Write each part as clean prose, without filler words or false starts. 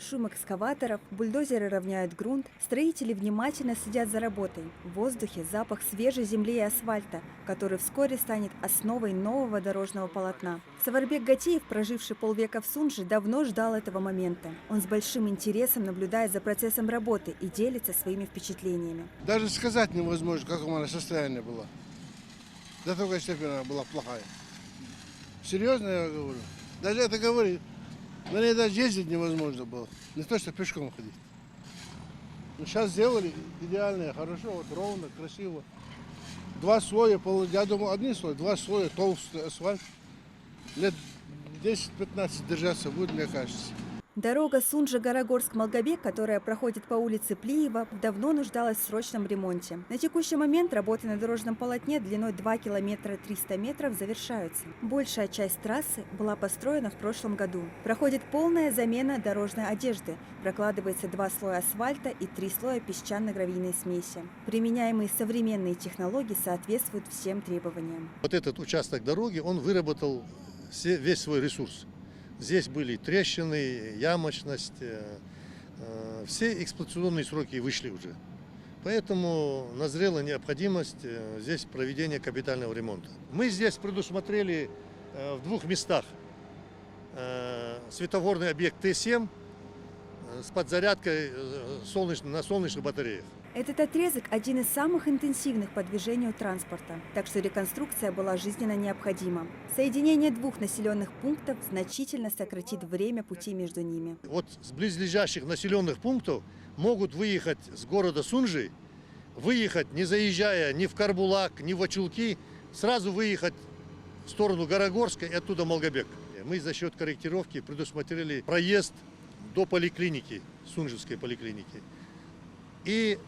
Шум экскаваторов, бульдозеры равняют грунт, строители внимательно следят за работой. В воздухе запах свежей земли и асфальта, который вскоре станет основой нового дорожного полотна. Саварбек Гатиев, проживший полвека в Сунже, давно ждал этого момента. Он с большим интересом наблюдает за процессом работы и делится своими впечатлениями. Даже сказать невозможно, в каком она состоянии была. До такой степени она была плохая. Серьезно я говорю. Даже это говорит. На ней даже ездить невозможно было. Не то, что пешком ходить. Но сейчас сделали идеально, хорошо, вот ровно, красиво. Два слоя, я думаю, один слой, два слоя, толстый асфальт. Лет 10-15 держаться будет, мне кажется. Дорога Сунжа-Горогорск-Малгобек, которая проходит по улице Плиева, давно нуждалась в срочном ремонте. На текущий момент работы на дорожном полотне длиной 2 километра 300 метров завершаются. Большая часть трассы была построена в прошлом году. Проходит полная замена дорожной одежды. Прокладывается 2 слоя асфальта и 3 слоя песчано-гравийной смеси. Применяемые современные технологии соответствуют всем требованиям. Вот этот участок дороги, он выработал весь свой ресурс. Здесь были трещины, ямочность, все эксплуатационные сроки вышли уже. Поэтому назрела необходимость здесь проведения капитального ремонта. Мы здесь предусмотрели в 2 местах светофорный объект Т7 с подзарядкой на солнечных батареях. Этот отрезок – один из самых интенсивных по движению транспорта, так что реконструкция была жизненно необходима. Соединение 2 населенных пунктов значительно сократит время пути между ними. Вот с близлежащих населенных пунктов могут выехать с города Сунжи, выехать, не заезжая ни в Карбулак, ни в Очулки, сразу выехать в сторону Горогорска и оттуда Малгобек. Мы за счет корректировки предусмотрели проезд до поликлиники, Сунжевской поликлиники, и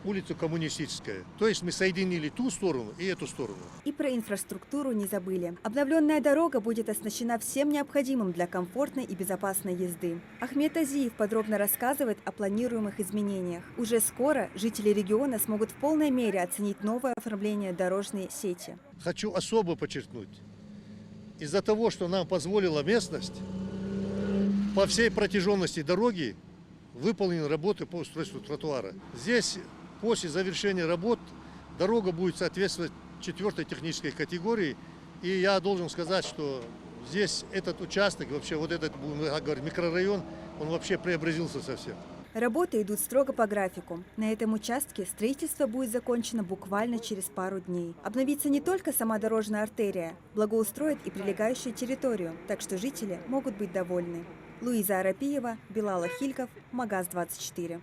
улицу Коммунистическая. То есть мы соединили ту сторону и эту сторону. И про инфраструктуру не забыли. Обновленная дорога будет оснащена всем необходимым для комфортной и безопасной езды. Ахмед Азиев подробно рассказывает о планируемых изменениях. Уже скоро жители региона смогут в полной мере оценить новое оформление дорожной сети. Хочу особо подчеркнуть, из-за того, что нам позволила местность, по всей протяженности дороги выполнены работы по устройству тротуара. Здесь после завершения работ дорога будет соответствовать 4-й технической категории. И я должен сказать, что здесь этот участок, вообще вот этот микрорайон, он вообще преобразился совсем. Работы идут строго по графику. На этом участке строительство будет закончено буквально через пару дней. Обновится не только сама дорожная артерия, благоустроит и прилегающую территорию, так что жители могут быть довольны. Луиза Арапиева, Билал Ахильков, Магаз 24.